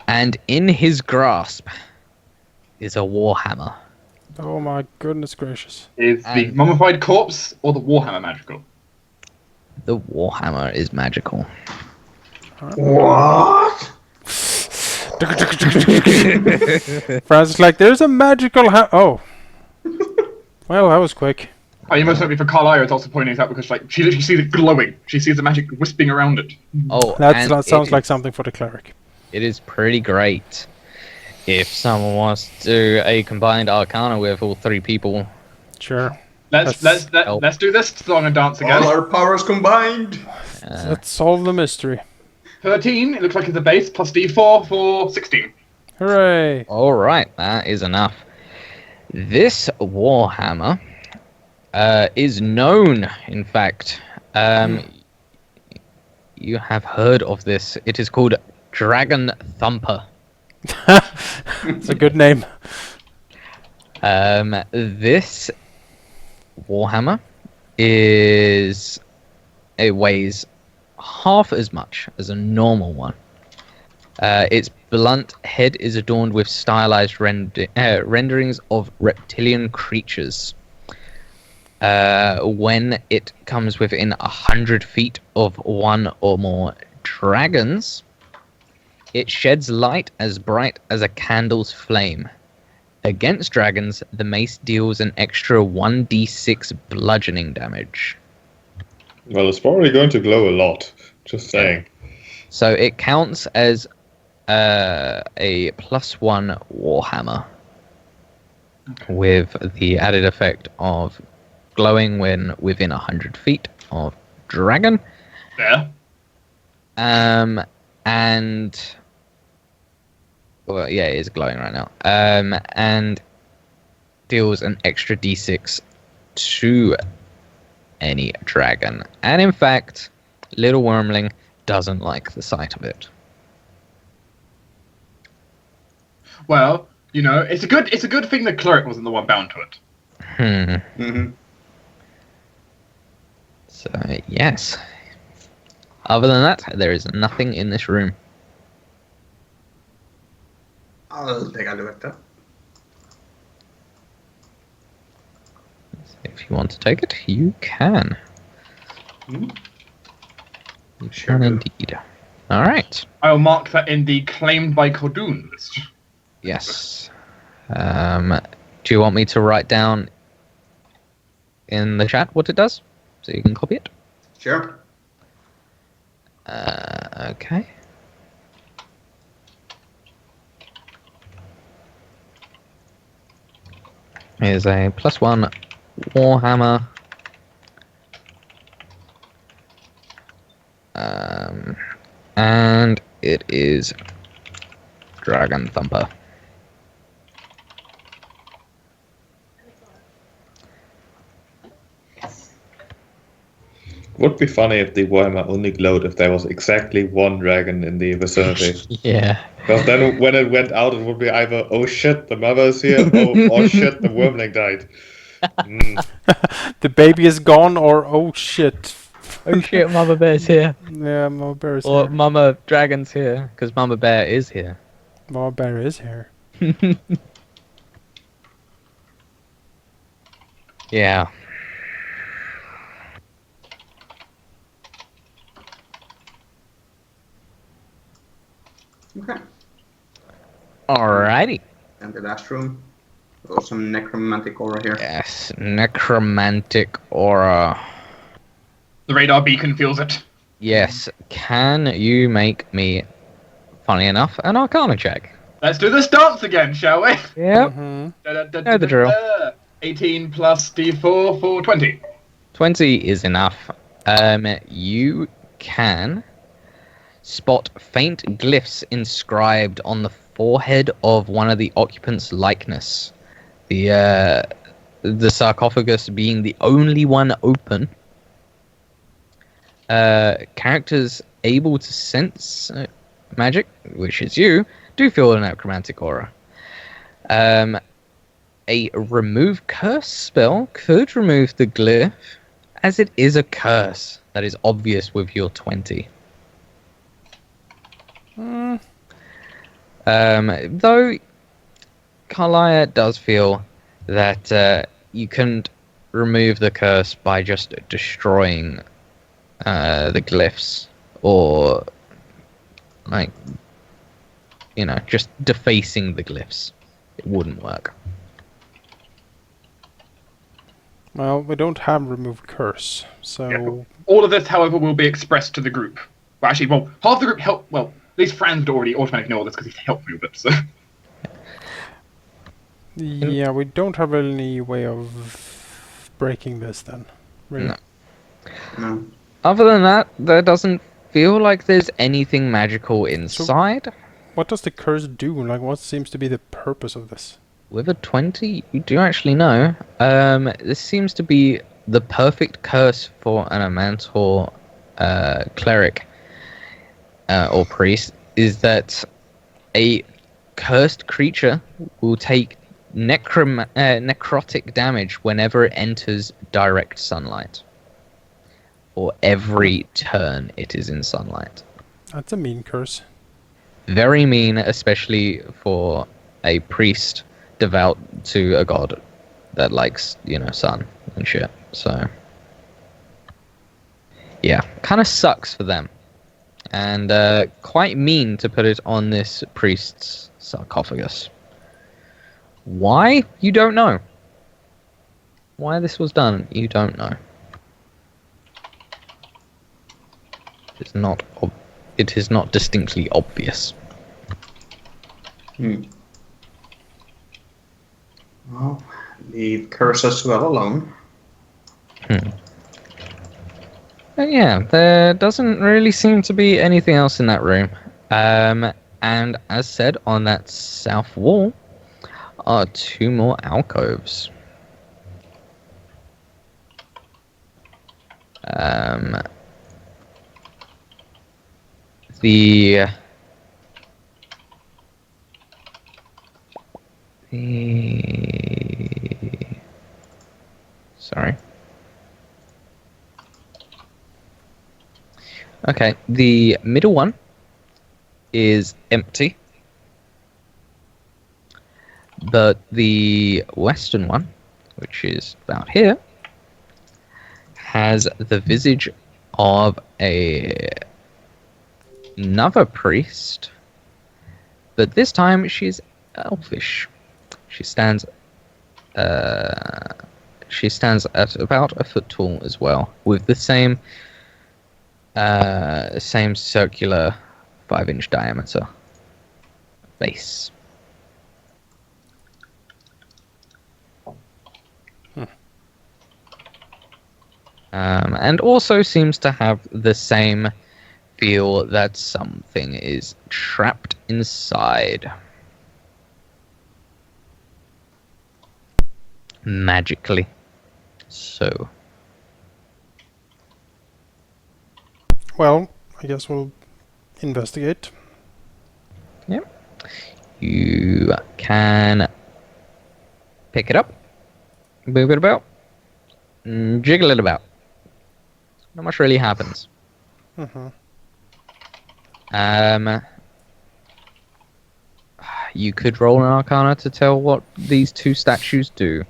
And in his grasp is a warhammer. Oh my goodness gracious. Is the mummified corpse or the warhammer magical? The warhammer is magical. What? Franz is like, there's a magical oh. Well, that was quick. Oh, you most likely for Karliah is also pointing it out because like she literally sees it glowing. She sees the magic wisping around it. Oh, That sounds like something for the cleric. It is pretty great. If someone wants to do a combined arcana with all three people, Sure. Let's do this song and dance again. All our powers combined. Let's solve the mystery. 13. It looks like it's a base plus D4 for 16. Hooray! all right, that is enough. This warhammer is known, in fact. You have heard of this. It is called Dragon Thumper. It's a good name. This warhammer weighs half as much as a normal one. Its blunt head is adorned with stylized renderings of reptilian creatures. When it comes within 100 feet of one or more dragons, it sheds light as bright as a candle's flame. Against dragons, the mace deals an extra 1d6 bludgeoning damage. Well, it's probably going to glow a lot. Just saying. So it counts as a +1 warhammer with the added effect of glowing when within 100 feet of dragon. There. And well, yeah, it is glowing right now. And deals an extra d6 to any dragon. And in fact, Little Wormling doesn't like the sight of it. Well, you know, it's a good thing the cleric wasn't the one bound to it. Mm-hmm. So yes. Other than that, there is nothing in this room. I'll take a look at that. If you want to take it, you can. Hmm? You can indeed. All right. I'll mark that in the claimed by Cordun list. Yes. Do you want me to write down in the chat what it does, so you can copy it? Sure. Okay. Here's a +1 warhammer. And it is Dragon Thumper. Would be funny if the Warhammer only glowed if there was exactly one dragon in the vicinity. Yeah. Because then when it went out, it would be either, oh shit, the mother is here, oh shit, the wormling died. The baby is gone, or oh shit. Oh shit, Mama Bear's here. Yeah, Mama Bear is Or here. Mama Dragon's here, because Mama Bear is here. Mama Bear is here. Yeah. Okay. Alrighty. And the last room. Got some necromantic aura here. Yes, necromantic aura. The radar beacon feels it. Yes, can you make me, funny enough, an arcana check? Let's do this dance again, shall we? Yep. Mm-hmm. Know the drill. 18 plus D4 for 20. 20 is enough. You can spot faint glyphs inscribed on the forehead of one of the occupants' likeness. The sarcophagus being the only one open. Characters able to sense magic, which is you, do feel a necromantic aura. A remove curse spell could remove the glyph, as it is a curse that is obvious with your 20. Though Karliah does feel that you couldn't remove the curse by just destroying the glyphs, or just defacing the glyphs. It wouldn't work. Well, we don't have remove curse, so... Yeah. All of this, however, will be expressed to the group. Well, actually, half the group help... Well, at least Franz would already automatically know all this because he's helped me with it, so... Yeah, we don't have any way of breaking this then. Really. No. Other than that, there doesn't feel like there's anything magical inside. What does the curse do? Like, what seems to be the purpose of this? With a 20, you do actually know. This seems to be the perfect curse for an Amantor cleric or priest, is that a cursed creature will take necrotic damage whenever it enters direct sunlight, or every turn it is in sunlight. That's a mean curse. Very mean, especially for a priest devout to a god that likes, sun and shit. So, yeah, kind of sucks for them. And quite mean to put it on this priest's sarcophagus. Why? You don't know. Why this was done, you don't know. It is not distinctly obvious. Well, leave curses well alone. Yeah, there doesn't really seem to be anything else in that room. And as said, on that south wall are 2 more alcoves. Sorry. Okay, the middle one is empty, but the western one, which is about here, has the visage of another priest, but this time she's elfish. She stands at about a foot tall as well, with the same circular 5-inch diameter base. And also seems to have the same feel that something is trapped inside. Magically. So. Well, I guess we'll investigate. Yep. You can pick it up, move it about, jiggle it about. Not much really happens. You could roll an Arcana to tell what these 2 statues do.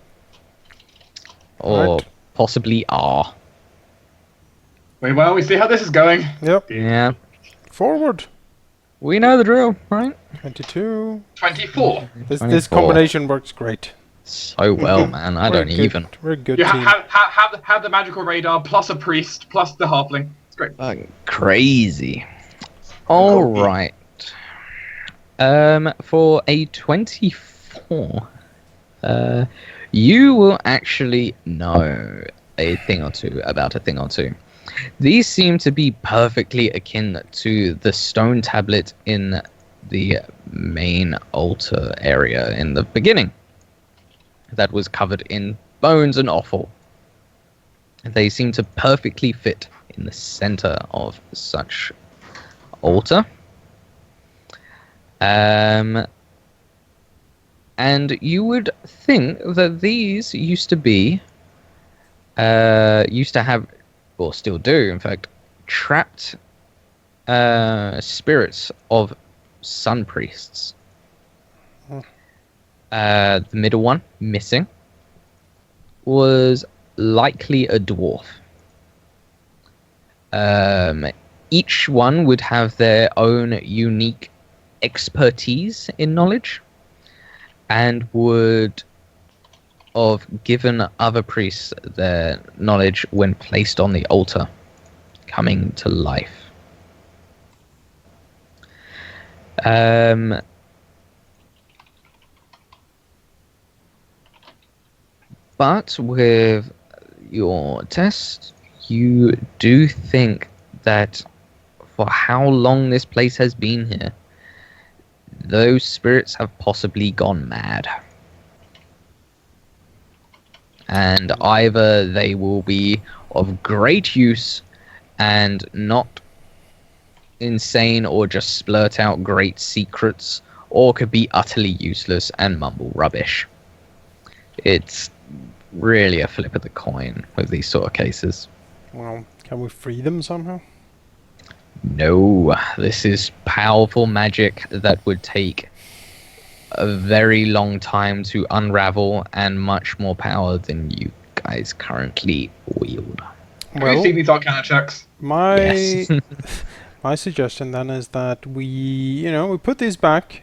Or possibly are. Well, we see how this is going. Yep. Yeah. Forward. We know the drill, right? 22. 24. This 24. combination works great. So well, man. I don't even. We're a good You team. have the magical radar, plus a priest, plus the halfling. It's great. Crazy. All right. For a 24, You will actually know a thing or two about a thing or two. These seem to be perfectly akin to the stone tablet in the main altar area in the beginning that was covered in bones and offal. They seem to perfectly fit in the center of such altar. And you would think that these used to have, or still do, in fact, trapped spirits of sun priests. The middle one, missing, was likely a dwarf. Each one would have their own unique expertise in knowledge and would have given other priests their knowledge when placed on the altar, coming to life. But with your test, you do think that for how long this place has been here, those spirits have possibly gone mad. And either they will be of great use and not insane or just splurt out great secrets, or could be utterly useless and mumble rubbish. It's really a flip of the coin with these sort of cases. Well, can we free them somehow? No, this is powerful magic that would take a very long time to unravel and much more power than you guys currently wield. Have you seen these Arcana checks? My Yes. my suggestion then is that we put these back,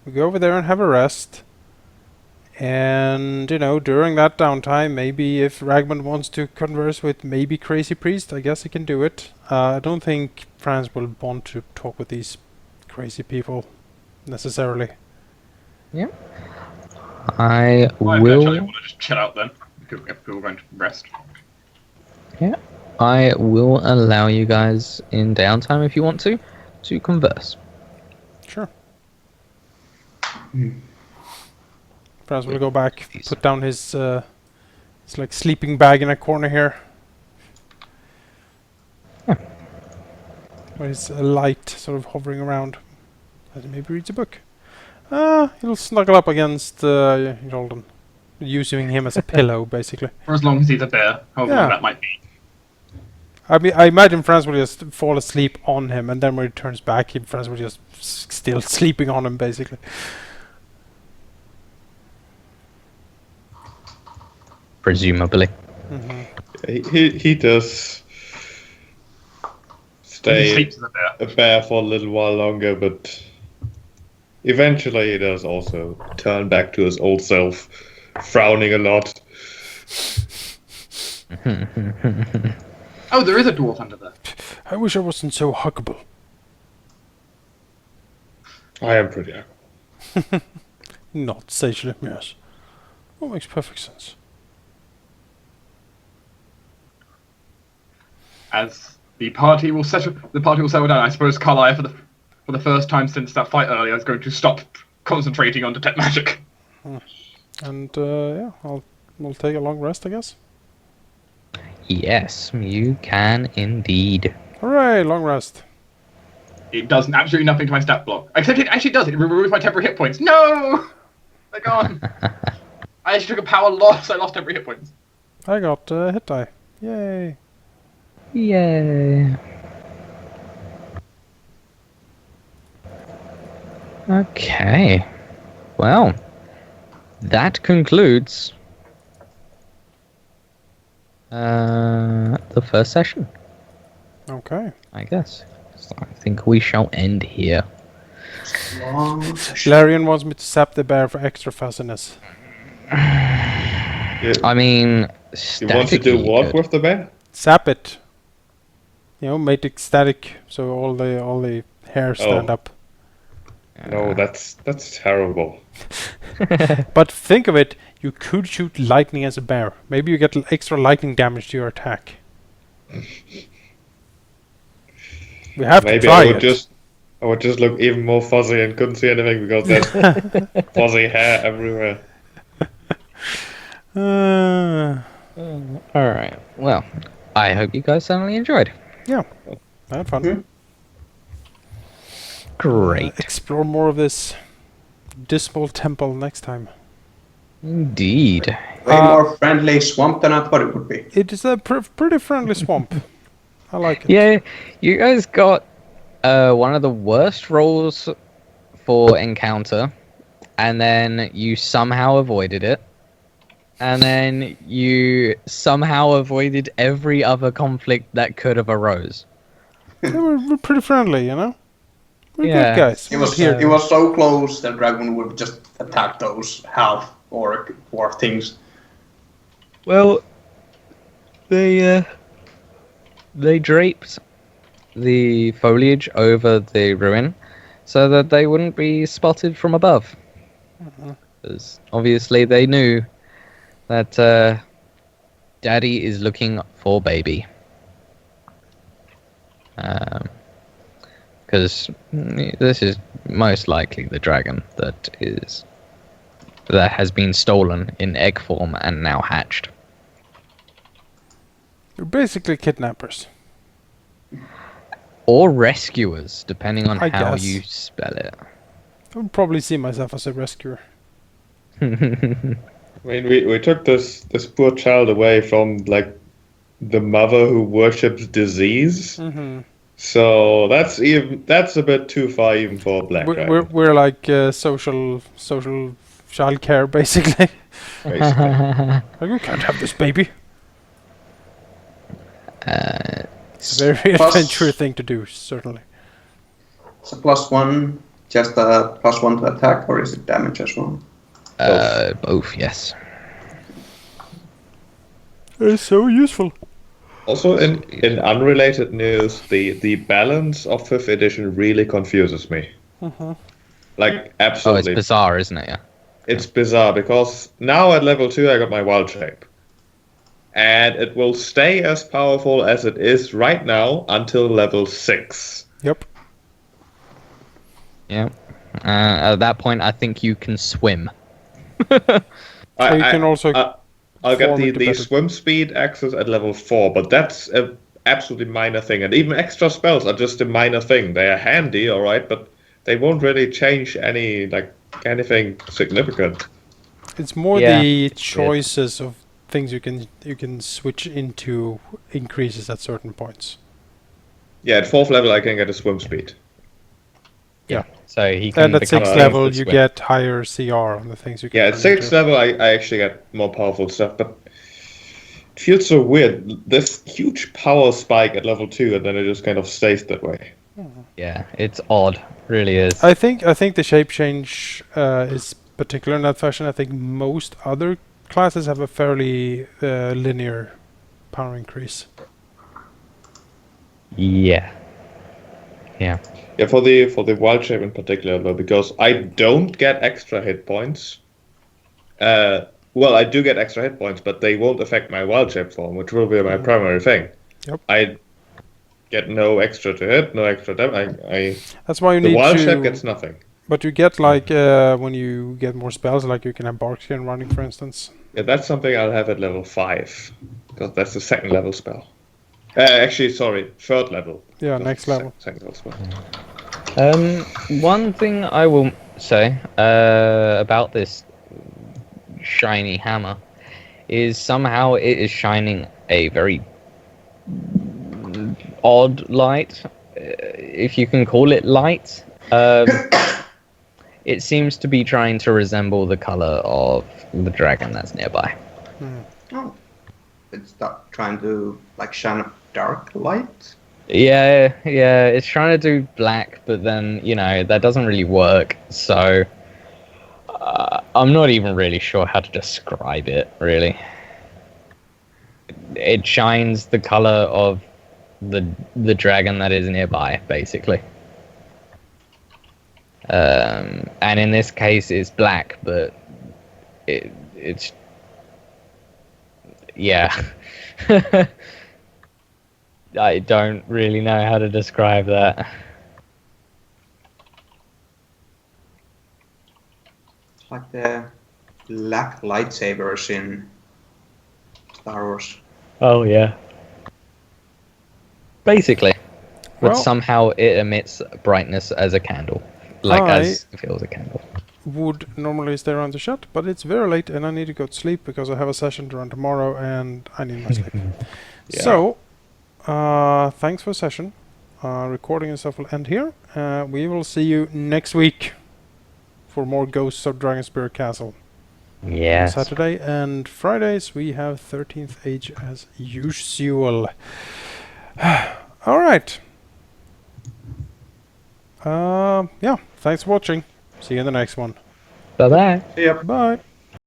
we go over there and have a rest, and during that downtime, maybe if Ragmund wants to converse with maybe Crazy Priest, I guess he can do it. I don't think Franz will want to talk with these crazy people necessarily. Yeah. I Well, will. eventually I want to just chill out then, if we're going to rest. Yeah. I will allow you guys in downtime if you want to converse. Sure. Franz will go back, put down his like sleeping bag in a corner here. Where his light sort of hovering around. As he maybe reads a book. He'll snuggle up against Jolgan, using him as a pillow, basically. For as long as he's a bear, however Yeah. long that might be. I mean, I imagine Franz will just fall asleep on him, and then when he turns back, Franz will just still sleeping on him, basically. Presumably. He does He stay sleeps as a bear. a bear for a little while longer, but eventually he does also turn back to his old self, frowning a lot. Oh, there is a dwarf under there. I wish I wasn't so huggable. I am pretty happy. Not sagely, yes. That makes perfect sense. As the party will settle down. I suppose Karliah, for the first time since that fight earlier, is going to stop concentrating on detect magic. And yeah, we'll take a long rest, I guess. Yes, you can indeed. Hooray, long rest. It does absolutely nothing to my stat block. Except it actually does. It removes my temporary hit points. No! They're gone. I actually took a power loss. I lost temporary hit points. I got a hit die. Yay. Yay. Okay. Well, that concludes the first session, Okay. I guess. So I think we shall end here. Long session. Larian wants me to sap the bear for extra fussiness. I mean, You want to do statically what good. with the bear? Sap it. Make it static so all the hair stand Oh. up. No, that's terrible. But think of it, You could shoot lightning as a bear. Maybe you get extra lightning damage to your attack. We have to Maybe try I would just look even more fuzzy and couldn't see anything because there's fuzzy hair everywhere. All right. Well, I hope you guys certainly enjoyed. Yeah, I had fun. Mhm. Great. Explore more of this dismal temple next time. Indeed. Way more friendly swamp than I thought it would be. It is a pretty friendly swamp. I like it. Yeah, you guys got one of the worst rolls for encounter, and then you somehow avoided it. And then you somehow avoided every other conflict that could have arose. We're pretty friendly, you know? We're Yeah. good guys. It was so close that Ragmund would just attack those half orc things. Well, they draped the foliage over the ruin so that they wouldn't be spotted from above. Because obviously they knew that Daddy is looking for baby. Because this is most likely the dragon that has been stolen in egg form and now hatched. You're basically kidnappers. Or rescuers, depending on I how guess. you spell it. I would probably see myself as a rescuer. I mean, we took this poor child away from like the mother who worships disease. Mm-hmm. So that's a bit too far even for a black dragon. We're like social childcare, basically. Basically. Like, we can't have this baby. It's a very Plus- adventurous thing to do, certainly. It's a +1, just a +1 to attack, or is it damage as well? Both, yes. It's so useful. Also, in unrelated news, the balance of 5th edition really confuses me. Like, Oh, it's absolutely. bizarre, isn't it? Yeah. It's bizarre because now at level 2 I got my wild shape. And it will stay as powerful as it is right now until level 6. Yep. Yeah. At that point, I think you can swim. So you can also I'll get form the into better- swim speed access at level 4, but that's a absolutely minor thing. And even extra spells are just a minor thing. They are handy, alright, but they won't really change anything significant. It's more Yeah, the it's choices of things you can switch into increases at certain points. Yeah, at 4th level I can get a swim speed. So he can And at become 6th a level, good you swim. get higher CR on the things you can. Yeah, at turn 6th into. level I actually get more powerful stuff, but it feels so weird. This huge power spike at level 2 and then it just kind of stays that way. Yeah, it's odd. Really is. I think the shape change is particular in that fashion. I think most other classes have a fairly linear power increase. Yeah. Yeah. Yeah, for the wild shape in particular, though, because I don't get extra hit points. Well, I do get extra hit points, but they won't affect my wild shape form, which will be my primary thing. Yep. I get no extra to hit, no extra damage. That's why you The need wild to. shape gets nothing. But you get like when you get more spells, like you can have Barkskin running, for instance. Yeah, that's something I'll have at level 5, because that's the 2nd level spell. Actually, sorry, 3rd level. Yeah, That's next the level. 2nd level spell. One thing I will say about this shiny hammer is somehow it is shining a very odd light, if you can call it light. It seems to be trying to resemble the color of the dragon that's nearby. Oh. It's trying to like shine a dark light. Yeah, it's trying to do black, but then, that doesn't really work, so I'm not even really sure how to describe it, really. It shines the color of the dragon that is nearby, basically. And in this case, it's black, but it's yeah. I don't really know how to describe that. It's like the black lightsabers in Star Wars. Oh yeah. Basically, but Well- somehow it emits brightness as a candle, like as if it was a candle. Would normally stay around to chat, but it's very late and I need to go to sleep because I have a session to run tomorrow and I need my sleep. Yeah. So, thanks for the session. Recording and stuff will end here. We will see you next week for more Ghosts of Dragonspear Castle. Yes. Saturday and Fridays we have 13th Age as usual. Alright. Yeah, thanks for watching. See you in the next one. Bye bye. Yep. Bye.